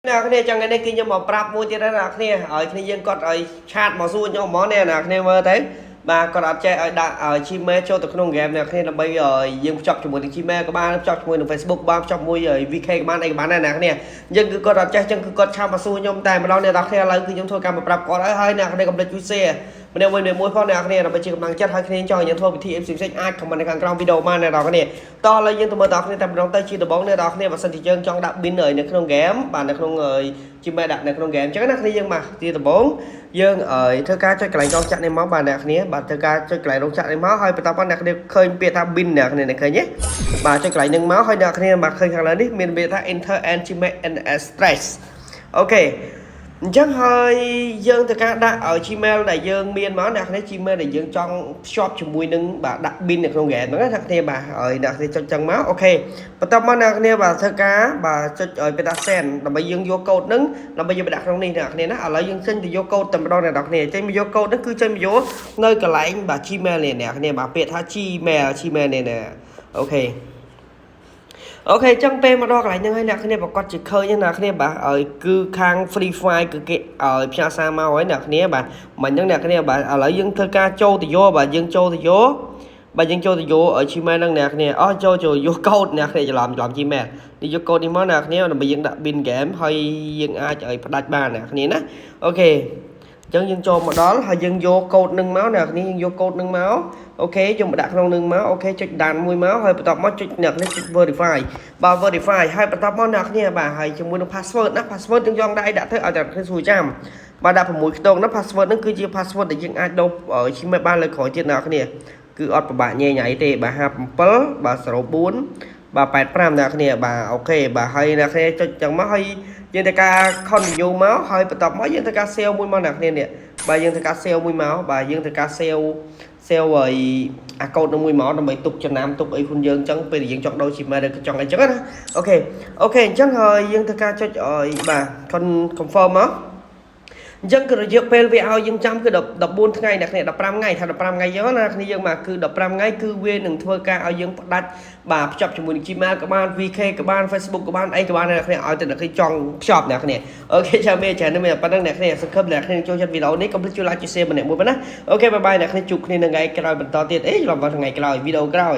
nè cái này chẳng cái này kia nhưng mà prap mua cho nó là cái này ở cái dân còn ở chat mà xui cho món này là cái này mơ thấy bà còn đặt chạy ở chim mê cho từ cái nông game này cái này là bây giờ dân chọc cho một chim mê các bạn chọc cho một Facebook ba chọc môi ở VK các bạn này nè cái này dân cứ còn đặt chạy chân cứ còn chăm mà xui nhom tài mà đó này đặt cái là cứ nhóm thôi cam mà prap có đấy hơi nè cái này cầm lên chui xe mình đều mình mua phone nè cái này là bây giờ bằng chất hơi cái này cho nhận thôi thì em xem ai commentในក្នុង video มาในดอกនេះតោះឡើយយើងទៅមើលតោះគ្នាតែម្ដងទៅជាដំបូងអ្នកនរគ្នាបើសិនជាយើងចង់ដាក់ bin នៅក្នុង game បាទនៅក្នុងជាមេដាក់នៅក្នុង game អញ្ចឹងណាគ្នាយើងមកទីដំបូងយើងធ្វើការចុចកន្លែងរងចាក់នេះមកបាទអ្នកគ្នាបាទធ្វើការចុចកន្លែងរងចាក់នេះមកហើយបន្តមកអ្នកគ្នាឃើញពាក្យថា bin អ្នកគ្នាឃើញទេបាទចុចកន្លែងនឹងមកហើយអ្នកគ្នាមកឃើញខាងលើនេះមានពាក្យថា enter and gmail and stress អូខេអញ្ចឹងហើយយើងទៅការដាក់ឲ្យ Gmail ដែលយើងមានមកអ្នកនេះ Gmail ដែលយើងចង់ភ្ជាប់ជាមួយនឹងបាទដាក់ bin នៅក្នុង game ហ្នឹងណាអ្នកគ្នាបាទហើយអ្នកគ្នាចុចចឹងមកអូខេបន្តមកអ្នកគ្នាបាទធ្វើការបាទចុចឲ្យពេលថា send ដើម្បីយើងយកកូដហ្នឹងដើម្បីយើងដាក់ក្នុងនេះអ្នកគ្នាណាឥឡូវយើងចេញទៅយកកូដតែម្ដងអ្នកគ្នាចេញមកយកកូដហ្នឹងគឺចេញមកយកនៅកន្លែងបាទ Gmail នេះអ្នកគ្នាបាទពាក្យថា Gmail នេះណាអូខេអូខេចឹងពេលមកដល់កន្លែងហ្នឹងហើយអ្នកគ្នាប្រកាសជាឃើញណាគ្នាបាទឲ្យគឺខាង free file គឺគេឲ្យផ្ញើសារមកហើយអ្នកគ្នាបាទមិនអញ្ចឹងអ្នកគ្នាបាទឥឡូវយើងធ្វើការចូលទៅយកបាទយើងចូលទៅយកបាទយើងចូលទៅយកឲ្យ Gmail ហ្នឹងអ្នកគ្នាអស់ចូលយកកូដអ្នកគ្នាច្រឡំ Gmail នេះយកកូដនេះមកអ្នកគ្នាដើម្បីយើងដាក់ bin game ហើយយើងអាចឲ្យផ្ដាច់បានអ្នកគ្នាណាអូខេអញ្ចឹងយើងចូលមកដល់ហើយយើងយកកូដនឹងមកអ្នកនេះយើងយកកូដនឹងមកអូខេយើងមកដាក់ក្នុងនឹងមកអូខេចុចដានមួយមកហើយបន្តមកចុចអ្នកនេះចុច verify បាទ verify ហើយបន្តមកអ្នកនេះបាទហើយជាមួយនឹង password ណា password យើងយកដៃដាក់ទៅឲ្យតែគ្នាស្រួលចាំបាទដាក់6ខ្ទង់ណា password ហ្នឹងគឺជា password ដែលយើងអាចដូរ Gmail បានលើក្រោយទៀតអ្នកគ្នាគឺអត់ពិបាកញ៉ៃញ៉ៃទេបាទ57បាទ04បាទ85អ្នកគ្នាបាទអូខេបាទហើយអ្នកគ្នាចុចចឹងមកហើយយើងធ្វើការ continue មកហើយបន្តមកយើងធ្វើការ save មួយមកអ្នកគ្នានេះបាទយើងធ្វើការ save មួយមកបាទយើងធ្វើការ save ឲ្យអាកូដនឹងមួយមកដើម្បីទុកចំណាំទុកអីខ្លួនយើងអញ្ចឹងពេលដែលយើងចង់ដូរ Gmail ឬចង់អីចឹងណាអូខេអញ្ចឹងហើយយើងធ្វើការចុចឲ្យបាទ confirm មកអញ្ចឹងគឺរយៈពេលវាឲ្យយើងចាំគឺ14ថ្ងៃអ្នកគ្នា15ថ្ងៃថា15ថ្ងៃយកណាគ្នាយើងមកគឺ15ថ្ងៃគឺវានឹងធ្វើការឲ្យយើងផ្ដាច់បាទភ្ជាប់ជាមួយនឹង Gmail ក៏បាន VK ក៏បាន Facebook ក៏បានអីក៏បានអ្នកគ្នាឲ្យតែអ្នកគ្នាចង់ភ្ជាប់អ្នកគ្នាអូខេចាំមេច្រើនមែនប៉ុណ្ណឹងអ្នកគ្នាសង្ឃឹមអ្នកគ្នាចូលចិត្តវីដេអូនេះកុំភ្លេចជួយ like ជួយ share ម្នាក់មួយប៉ុណ្ណាអូខេបាយបាយអ្នកគ្នាជួបគ្នានៅថ្ងៃក្រោយបន្តទៀតអេច្រឡំថ្ងៃក្រោយវីដេអូក្រោយ